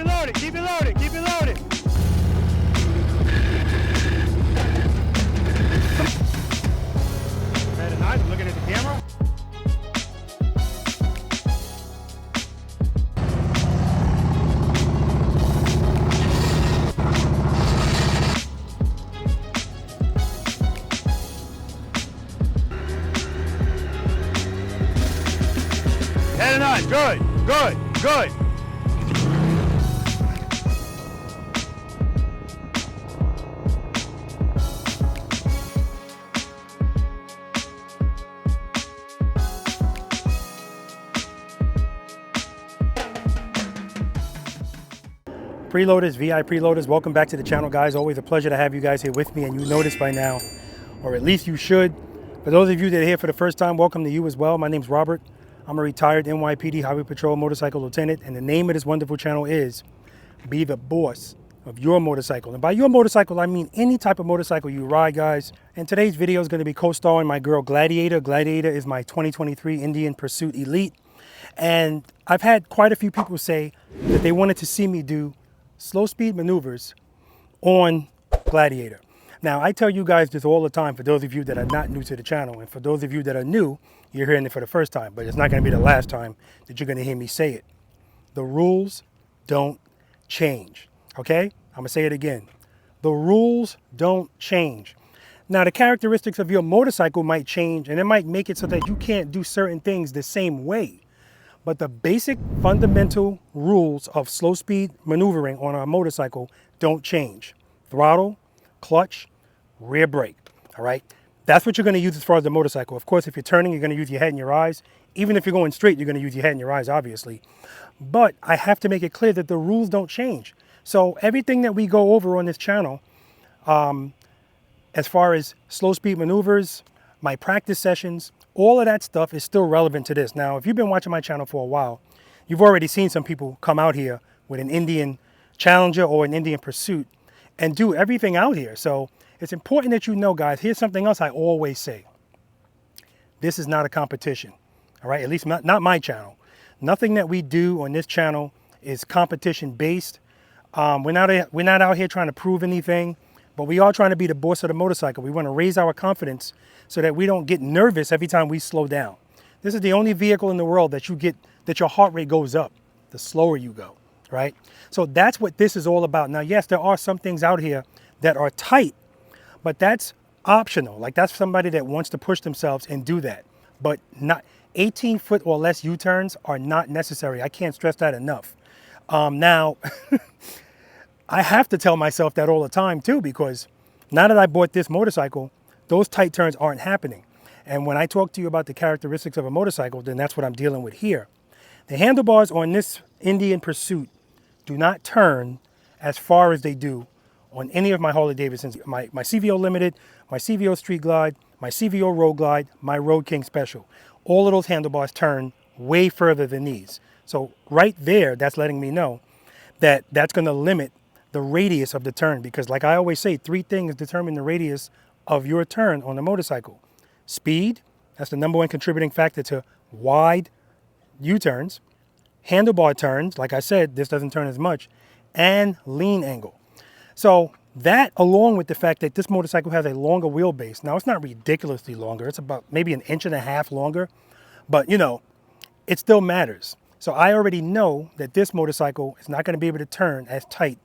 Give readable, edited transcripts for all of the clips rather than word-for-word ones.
it loaded, keep it loaded, keep it loaded. Very nice, I'm looking at the camera. Very nice, good, good, good. Preloaders, V.I.Preloaders, welcome back to the channel, guys. Always a pleasure to have you guys here with me, and you noticed by now, or at least you should. For those of you that are here for the first time, welcome to you as well. My name's Robert. I'm a retired NYPD Highway Patrol motorcycle lieutenant, and the name of this wonderful channel is Be the Boss of Your Motorcycle. And by your motorcycle, I mean any type of motorcycle you ride, guys. And today's video is going to be co-starring my girl Gladiator. Gladiator is my 2023 Indian Pursuit Elite. And I've had quite a few people say that they wanted to see me do slow speed maneuvers on Gladiator. Now, I tell you guys this all the time for those of you that are not new to the channel, and for those of you that are new, you're hearing it for the first time, but it's not going to be the last time that you're going to hear me say it. The rules don't change, okay? I'm going to say it again. The rules don't change. Now, the characteristics of your motorcycle might change, and it might make it so that you can't do certain things the same way. But the basic fundamental rules of slow speed maneuvering on a motorcycle don't change. Throttle, clutch, rear brake, all right? That's what you're gonna use as far as the motorcycle. Of course, if you're turning, you're gonna use your head and your eyes. Even if you're going straight, you're gonna use your head and your eyes, obviously. But I have to make it clear that the rules don't change. So everything that we go over on this channel, as far as slow speed maneuvers, my practice sessions, all of that stuff is still relevant to this. Now, if you've been watching my channel for a while, you've already seen some people come out here with an Indian Challenger or an Indian Pursuit and do everything out here. So it's important that you know, guys, here's something else I always say. This is not a competition, all right? At least not my channel. Nothing that we do on this channel is competition based. We're not out here trying to prove anything, but we are trying to be the boss of the motorcycle. We want to raise our confidence so that we don't get nervous every time we slow down. This is the only vehicle in the world that your heart rate goes up the slower you go, right? So that's what this is all about. Now, yes, there are some things out here that are tight, but that's optional. Like, that's somebody that wants to push themselves and do that. But not 18-foot or less U-turns are not necessary. I can't stress that enough. Now, I have to tell myself that all the time too, because now that I bought this motorcycle, those tight turns aren't happening. And when I talk to you about the characteristics of a motorcycle, then that's what I'm dealing with here. The handlebars on this Indian Pursuit do not turn as far as they do on any of my Harley Davidsons, my CVO Limited, my CVO Street Glide, my CVO Road Glide, my Road King Special. All of those handlebars turn way further than these. So right there, that's letting me know that that's going to limit the radius of the turn, because like I always say, three things determine the radius of your turn on the motorcycle. Speed, that's the number one contributing factor to wide U-turns. Handlebar turns, like I said, this doesn't turn as much, and lean angle. So that, along with the fact that this motorcycle has a longer wheelbase. Now, it's not ridiculously longer. It's about maybe 1.5 inches longer, but you know, it still matters. So I already know that this motorcycle is not going to be able to turn as tight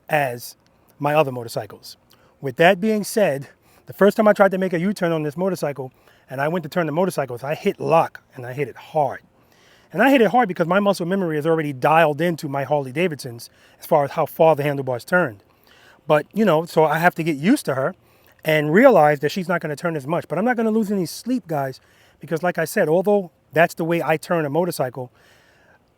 as my other motorcycles. With that being said, the first time I tried to make a U-turn on this motorcycle and I went to turn the motorcycles, I hit lock and I hit it hard. And I hit it hard because my muscle memory is already dialed into my Harley Davidsons as far as how far the handlebars turned. But, you know, so I have to get used to her and realize that she's not going to turn as much. But I'm not going to lose any sleep, guys, because like I said, although that's the way I turn a motorcycle,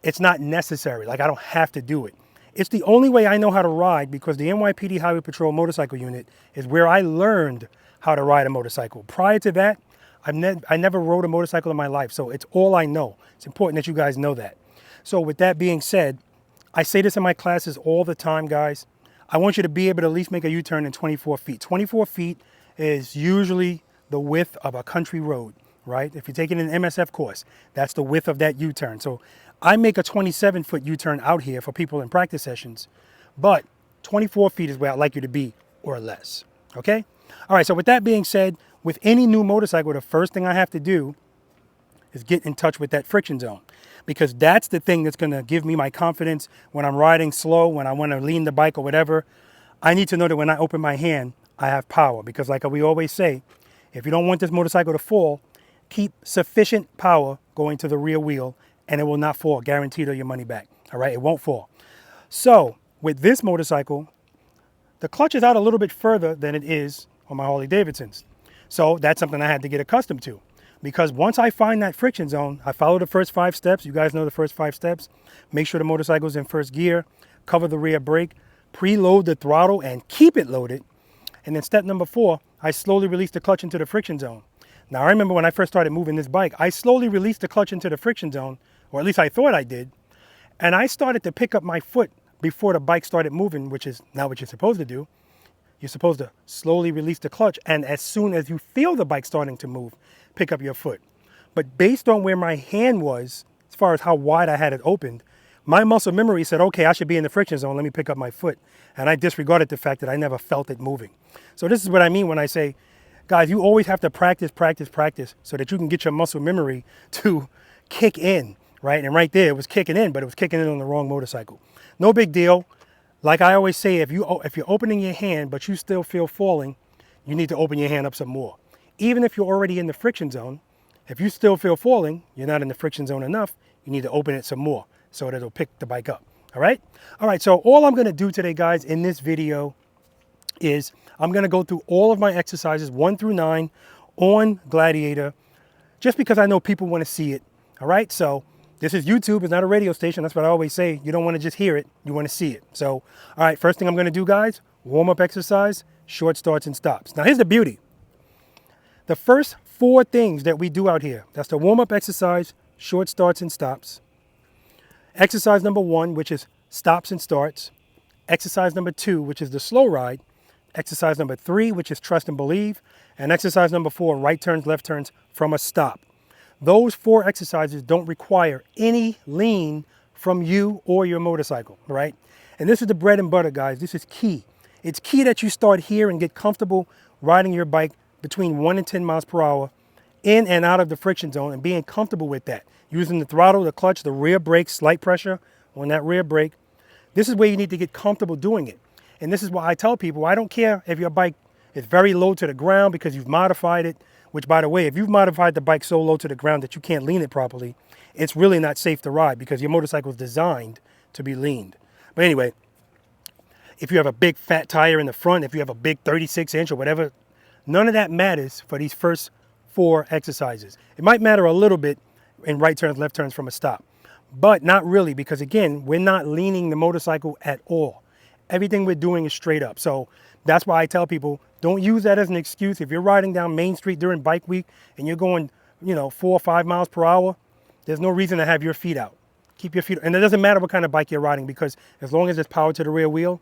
it's not necessary. Like, I don't have to do it. It's the only way I know how to ride, because the NYPD Highway Patrol Motorcycle Unit is where I learned how to ride a motorcycle. Prior to that, I never rode a motorcycle in my life, so it's all I know. It's important that you guys know that. So with that being said, I say this in my classes all the time, guys. I want you to be able to at least make a U-turn in 24 feet. 24 feet is usually the width of a country road, right? If you're taking an MSF course, that's the width of that U-turn. So I make a 27-foot U-turn out here for people in practice sessions, but 24 feet is where I'd like you to be or less, okay? All right, so with that being said, with any new motorcycle, the first thing I have to do is get in touch with that friction zone, because that's the thing that's gonna give me my confidence when I'm riding slow, when I wanna lean the bike or whatever. I need to know that when I open my hand, I have power, because like we always say, if you don't want this motorcycle to fall, keep sufficient power going to the rear wheel and it will not fall, guaranteed, or your money back, all right? It won't fall. So with this motorcycle, the clutch is out a little bit further than it is on my Harley Davidsons. So that's something I had to get accustomed to, because once I find that friction zone, I follow the first 5 steps. You guys know the first 5 steps. Make sure the motorcycle's in first gear, cover the rear brake, preload the throttle and keep it loaded. And then step number 4, I slowly release the clutch into the friction zone. Now I remember when I first started moving this bike, I slowly released the clutch into the friction zone, or at least I thought I did. And I started to pick up my foot before the bike started moving, which is not what you're supposed to do. You're supposed to slowly release the clutch, and as soon as you feel the bike starting to move, pick up your foot. But based on where my hand was, as far as how wide I had it opened, my muscle memory said, okay, I should be in the friction zone, let me pick up my foot. And I disregarded the fact that I never felt it moving. So this is what I mean when I say, guys, you always have to practice, practice, practice so that you can get your muscle memory to kick in, right? And right there, it was kicking in, but it was kicking in on the wrong motorcycle. No big deal. Like I always say, if you're opening your hand, but you still feel falling, you need to open your hand up some more. Even if you're already in the friction zone, if you still feel falling, you're not in the friction zone enough, you need to open it some more so that it'll pick the bike up, all right? All right, so all I'm gonna do today, guys, in this video is I'm gonna go through all of my exercises 1 through 9 on Gladiator, just because I know people wanna see it, all right? So this is YouTube, it's not a radio station. That's what I always say. You don't wanna just hear it, you wanna see it. So, all right, first thing I'm gonna do, guys, warm-up exercise, short starts and stops. Now here's the beauty. The first 4 things that we do out here, that's the warm-up exercise, short starts and stops. Exercise number 1, which is stops and starts. Exercise number 2, which is the slow ride. Exercise number 3, which is trust and believe. And exercise number 4, right turns, left turns from a stop. Those 4 exercises don't require any lean from you or your motorcycle, right? And this is the bread and butter, guys. This is key. It's key that you start here and get comfortable riding your bike between 1 and 10 miles per hour in and out of the friction zone and being comfortable with that. Using the throttle, the clutch, the rear brake, slight pressure on that rear brake. This is where you need to get comfortable doing it. And this is why I tell people, I don't care if your bike is very low to the ground because you've modified it, which by the way, if you've modified the bike so low to the ground that you can't lean it properly, it's really not safe to ride because your motorcycle is designed to be leaned. But anyway, if you have a big fat tire in the front, if you have a big 36-inch or whatever, none of that matters for these first 4 exercises. It might matter a little bit in right turns, left turns from a stop, but not really, because again, we're not leaning the motorcycle at all. Everything we're doing is straight up. So that's why I tell people, don't use that as an excuse. If you're riding down Main Street during bike week and you're going, 4 or 5 miles per hour, there's no reason to have your feet out. Keep your feet, and it doesn't matter what kind of bike you're riding, because as long as there's power to the rear wheel,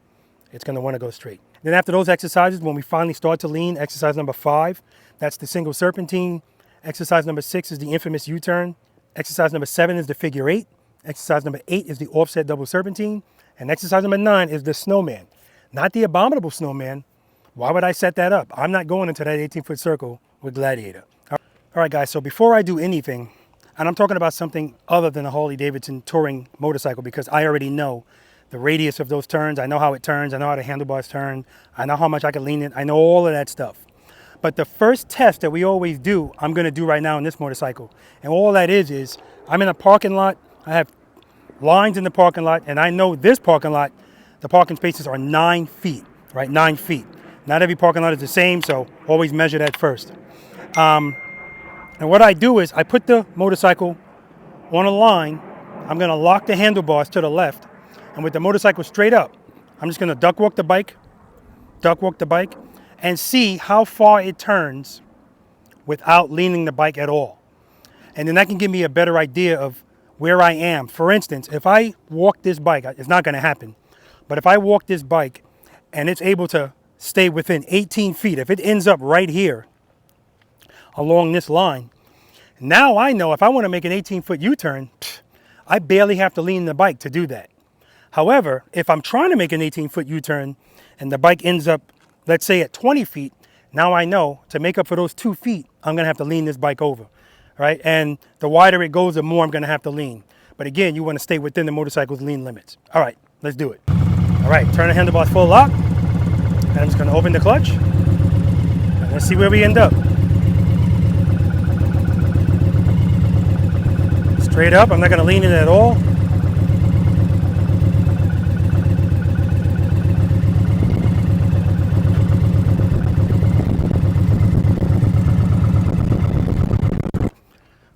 it's gonna wanna go straight. Then after those exercises, when we finally start to lean, exercise number 5, that's the single serpentine. Exercise number 6 is the infamous U-turn. Exercise number 7 is the figure 8. Exercise number 8 is the offset double serpentine. And exercise number 9 is the snowman. Not the abominable snowman. Why would I set that up? I'm not going into that 18-foot circle with Gladiator. All right, guys, so before I do anything, and I'm talking about something other than a Harley-Davidson touring motorcycle, because I already know the radius of those turns. I know how it turns. I know how the handlebars turn. I know how much I can lean it. I know all of that stuff. But the first test that we always do, I'm going to do right now in this motorcycle. And all that is I'm in a parking lot. I have lines in the parking lot. And I know this parking lot, the parking spaces are 9 feet, right? 9 feet. Not every parking lot is the same, so always measure that first. And what I do is I put the motorcycle on a line. I'm going to lock the handlebars to the left. And with the motorcycle straight up, I'm just going to duck walk the bike, and see how far it turns without leaning the bike at all. And then that can give me a better idea of where I am. For instance, if I walk this bike, it's not going to happen, but if I walk this bike and it's able to stay within 18 feet, if it ends up right here along this line, now I know if I want to make an 18-foot U-turn, I barely have to lean the bike to do that. However, if I'm trying to make an 18-foot U-turn and the bike ends up, let's say at 20 feet, now I know to make up for those 2 feet, I'm gonna have to lean this bike over, right? And the wider it goes, the more I'm gonna have to lean. But again, you wanna stay within the motorcycle's lean limits. All right, let's do it. All right, turn the handlebars full lock. And I'm just gonna open the clutch. And let's see where we end up. Straight up, I'm not gonna lean it at all.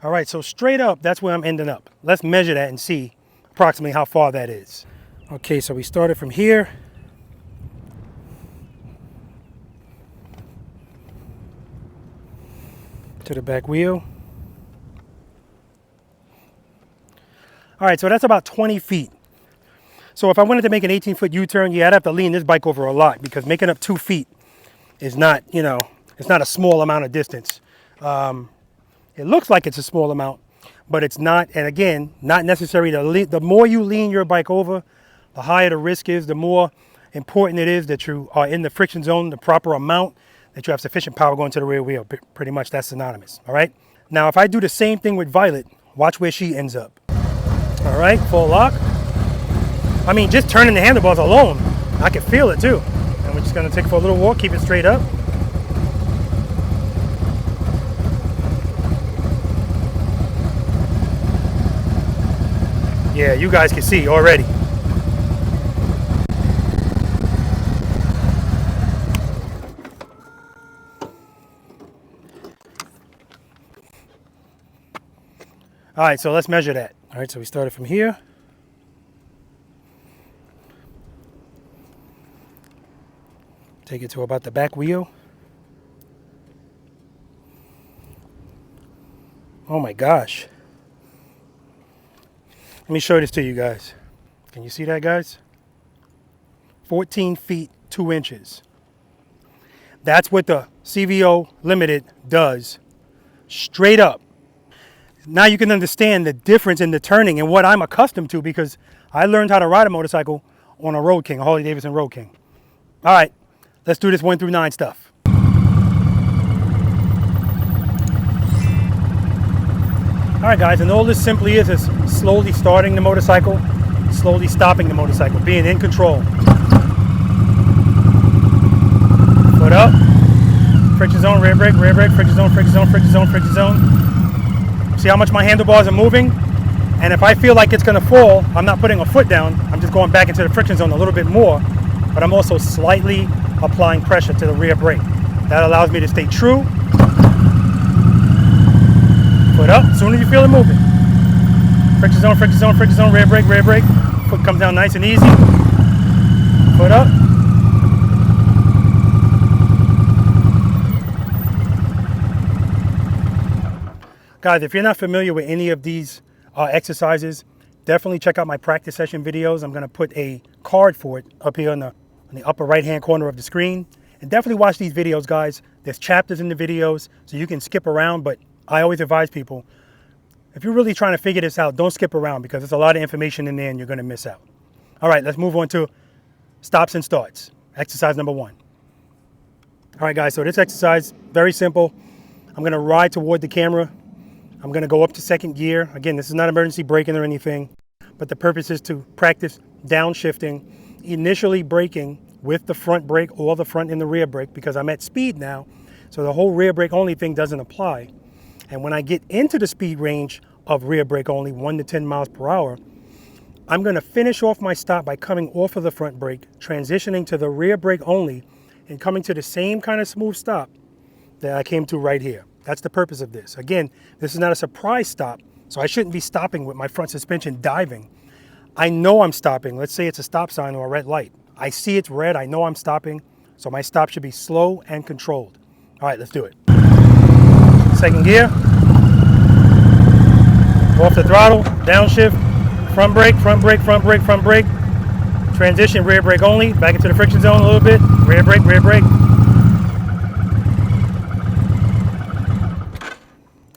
All right, so straight up, that's where I'm ending up. Let's measure that and see approximately how far that is. Okay, so we started from here. To the back wheel. All right, so that's about 20 feet. So if I wanted to make an 18-foot U-turn, yeah, I'd have to lean this bike over a lot because making up 2 feet is not, you know, it's not a small amount of distance. It looks like it's a small amount, but it's not. And again, not necessary to lean. The more you lean your bike over, the higher the risk is, the more important it is that you are in the friction zone, the proper amount, that you have sufficient power going to the rear wheel. Pretty much that's synonymous, all right? Now, if I do the same thing with Violet, watch where she ends up. All right, full lock. I mean, just turning the handlebars alone, I can feel it too. And we're just gonna take it for a little walk, keep it straight up. Yeah, you guys can see already. All right, so let's measure that. All right, so we started from here. Take it to about the back wheel. Oh my gosh. Let me show this to you guys. Can you see that, guys? 14 feet, 2 inches. That's what the CVO Limited does, straight up. Now you can understand the difference in the turning and what I'm accustomed to because I learned how to ride a motorcycle on a Road King, a Harley Davidson Road King. All right, let's do this 1 through 9 stuff. All right, guys, and all this simply is slowly starting the motorcycle, slowly stopping the motorcycle, being in control. Foot up, friction zone, rear brake, friction zone, friction zone, friction zone, friction zone. See how much my handlebars are moving? And if I feel like it's gonna fall, I'm not putting a foot down, I'm just going back into the friction zone a little bit more, but I'm also slightly applying pressure to the rear brake. That allows me to stay true. Foot up, as soon as you feel it moving. Friction zone, friction zone, friction zone, rear brake, rear brake. Foot comes down nice and easy. Foot up. Guys, if you're not familiar with any of these exercises, definitely check out my practice session videos. I'm gonna put a card for it up here on the upper right-hand corner of the screen. And definitely watch these videos, guys. There's chapters in the videos, so you can skip around, but I always advise people, if you're really trying to figure this out, don't skip around because there's a lot of information in there and you're gonna miss out. All right, let's move on to stops and starts. Exercise number 1. All right, guys, so this exercise, very simple. I'm gonna ride toward the camera. I'm gonna go up to 2nd gear. Again, this is not emergency braking or anything, but the purpose is to practice downshifting, initially braking with the front brake or the front and the rear brake because I'm at speed now, so the whole rear brake only thing doesn't apply. And when I get into the speed range of rear brake only, 1 to 10 miles per hour, I'm gonna finish off my stop by coming off of the front brake, transitioning to the rear brake only, and coming to the same kind of smooth stop that I came to right here. That's the purpose of this. Again, this is not a surprise stop, so I shouldn't be stopping with my front suspension diving. I know I'm stopping. Let's say it's a stop sign or a red light. I see it's red, I know I'm stopping, so my stop should be slow and controlled. All right, let's do it. 2nd gear, off the throttle, downshift, front brake, front brake, front brake, front brake, transition, rear brake only, back into the friction zone a little bit, rear brake, rear brake.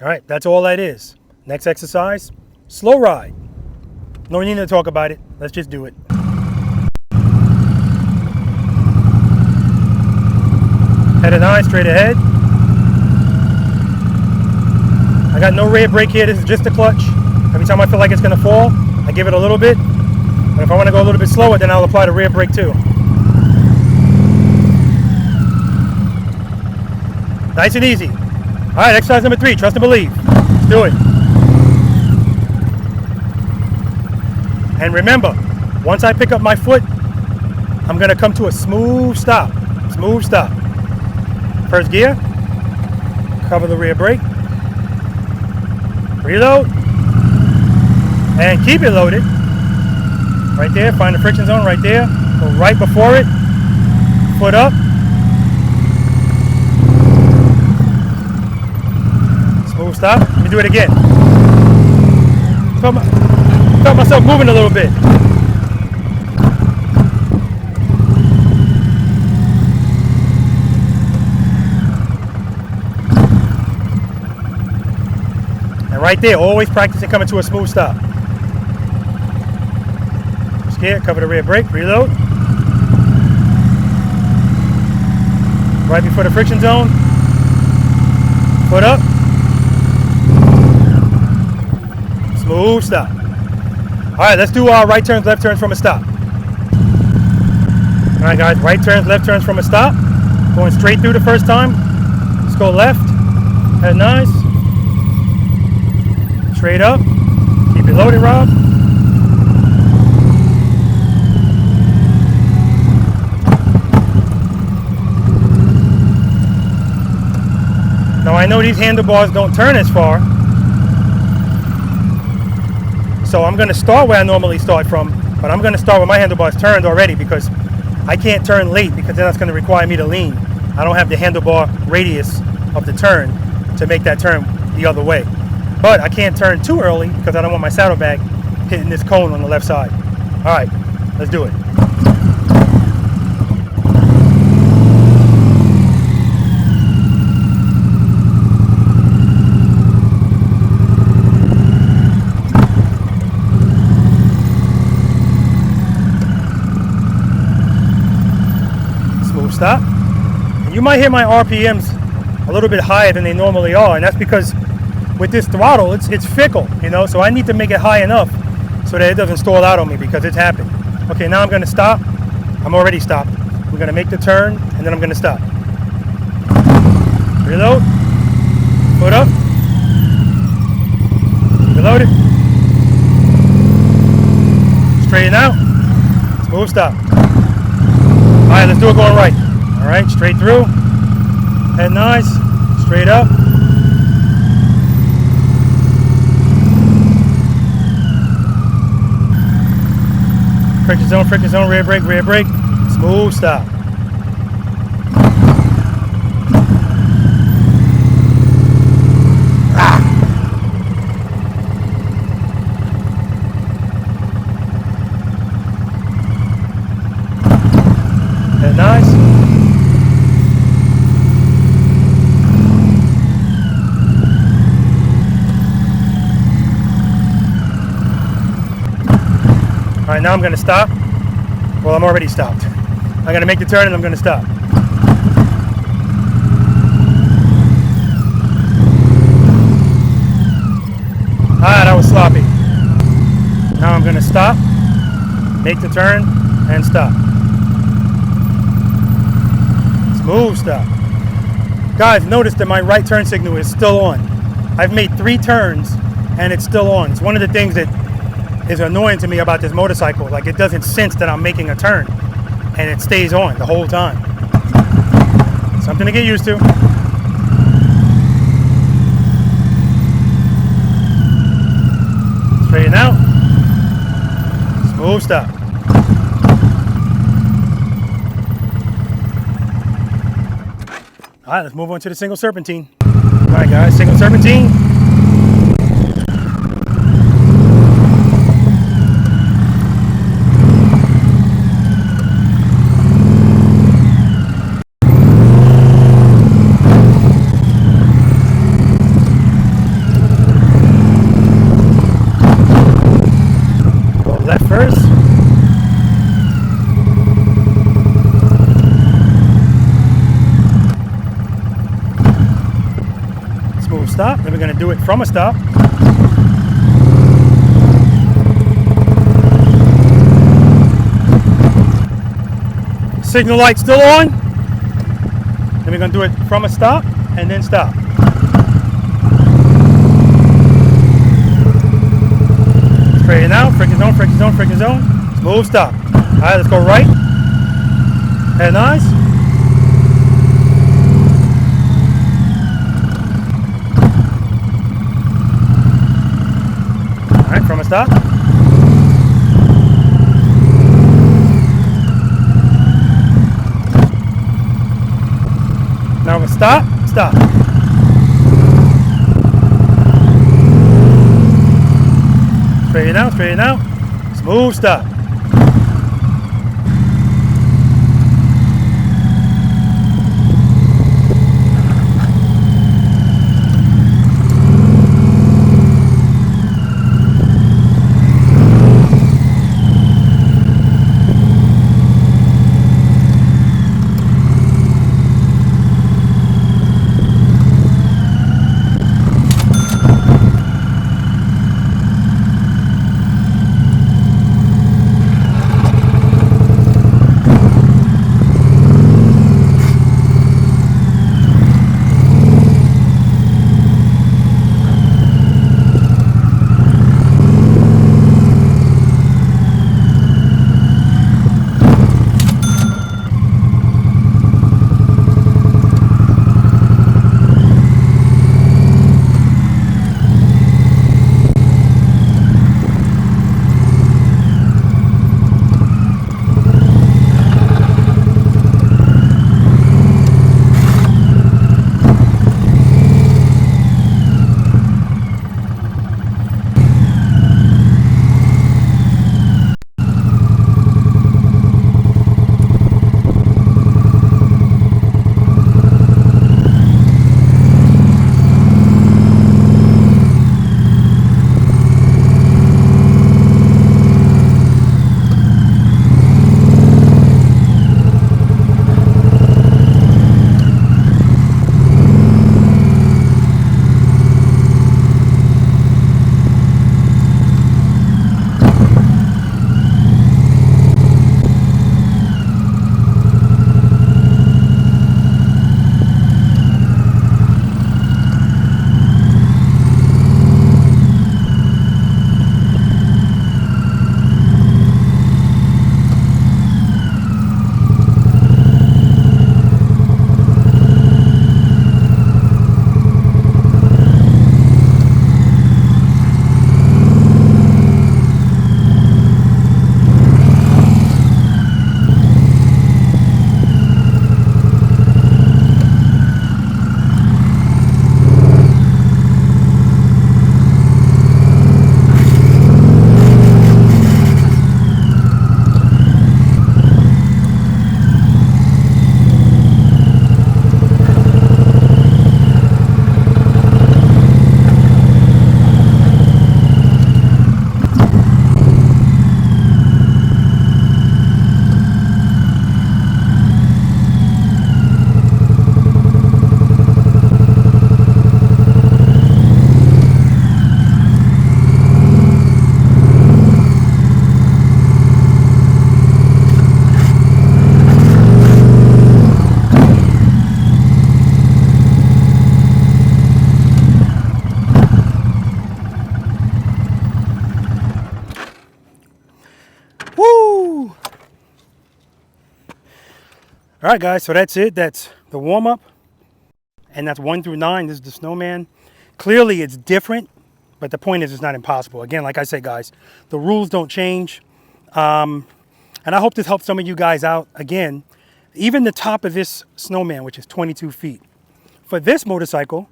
All right, that's all that is. Next exercise, slow ride. No need to talk about it. Let's just do it. Head and eye, straight ahead. I got no rear brake here. This is just the clutch. Every time I feel like it's going to fall, I give it a little bit. And if I want to go a little bit slower, then I'll apply the rear brake too. Nice and easy. All right, exercise number 3, trust and believe. Let's do it. And remember, once I pick up my foot, I'm going to come to a smooth stop. Smooth stop. First gear. Cover the rear brake. Reload. And keep it loaded. Right there, find the friction zone right there. Go right before it. Foot up. Smooth stop. Let me do it again. Felt myself moving a little bit. And right there, always practicing coming to a smooth stop. Here, cover the rear brake, reload. Right before the friction zone. Foot up. Smooth stop. All right, let's do our right turns, left turns from a stop. All right, guys, right turns, left turns from a stop. Going straight through the first time. Let's go left. Head nice. Straight up. Keep it loaded, Rob. Now I know these handlebars don't turn as far, so I'm going to start where I normally start from, but I'm going to start with my handlebars turned already because I can't turn late because then that's going to require me to lean. I don't have the handlebar radius of the turn to make that turn the other way. But I can't turn too early because I don't want my saddlebag hitting this cone on the left side. All right, let's do it. Stop. You might hear my RPMs a little bit higher than they normally are, and that's because with this throttle, it's fickle, you know, so I need to make it high enough so that it doesn't stall out on me because it's happened. Okay, now I'm going to stop. I'm already stopped. We're going to make the turn, and then I'm going to stop. Reload. Foot up. Reload it. Straighten out. Smooth stop. All right, let's do it going right. All right, straight through. Head nice. Straight up. Friction zone, rear brake, smooth stop. Head nice. All right, now I'm going to stop. Well, I'm already stopped. I'm going to make the turn and I'm going to stop. Ah, that was sloppy. Now I'm going to stop, make the turn, and stop. Smooth stop. Guys, notice that my right turn signal is still on. I've made 3 turns and it's still on. It's one of the things that is annoying to me about this motorcycle. Like, it doesn't sense that I'm making a turn and it stays on the whole time. Something to get used to. Straighten out. Smooth stop. All right, let's move on to the single serpentine. All right, guys, single serpentine. gonna do it from a stop. Signal light still on. Then we're gonna do it from a stop and then stop. Straighten out, friction zone, friction zone, friction zone. Smooth stop. All right, let's go right. Head nice. All right, from a stop. Now we're stop, stop. Straighten out, smooth stop. All right, guys, so that's it. That's the warm-up, and that's 1 through 9. This is the Snowman. Clearly, it's different, but the point is it's not impossible. Again, like I said, guys, the rules don't change. And I hope this helps some of you guys out. Again, even the top of this Snowman, which is 22 feet. For this motorcycle,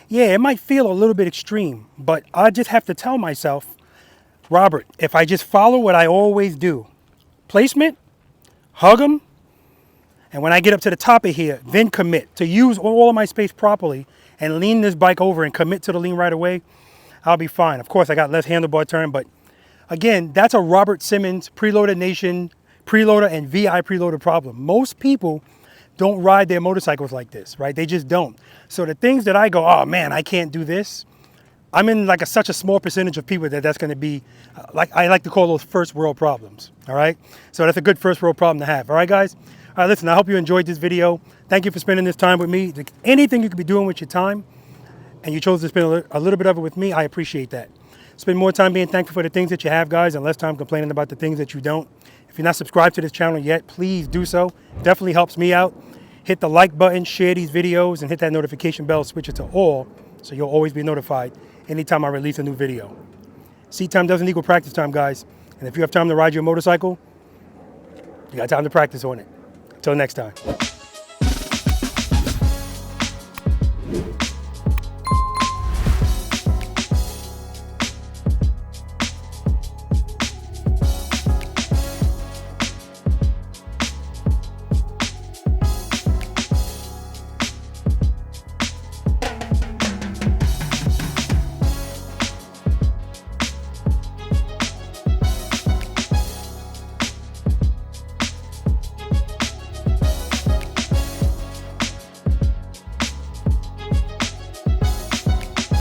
yeah, it might feel a little bit extreme, but I just have to tell myself, Robert, if I just follow what I always do, placement, hug them, and when I get up to the top of here, then commit to use all of my space properly and lean this bike over and commit to the lean right away, I'll be fine. Of course, I got less handlebar turn, but again, that's a Robert Simmons, Preloader Nation, preloader and V.I.Preloader problem. Most people don't ride their motorcycles like this, right? They just don't. So the things that I go, oh man, I can't do this, I'm in like such a small percentage of people that's going to be, like I like to call those first world problems, all right? So that's a good first world problem to have, all right, guys? All right, listen, I hope you enjoyed this video. Thank you for spending this time with me. Anything you could be doing with your time, and you chose to spend a little bit of it with me, I appreciate that. Spend more time being thankful for the things that you have, guys, and less time complaining about the things that you don't. If you're not subscribed to this channel yet, please do so. Definitely helps me out. Hit the like button, share these videos, and hit that notification bell, switch it to all, so you'll always be notified anytime I release a new video. Seat time doesn't equal practice time, guys. And if you have time to ride your motorcycle, you got time to practice on it. Until next time.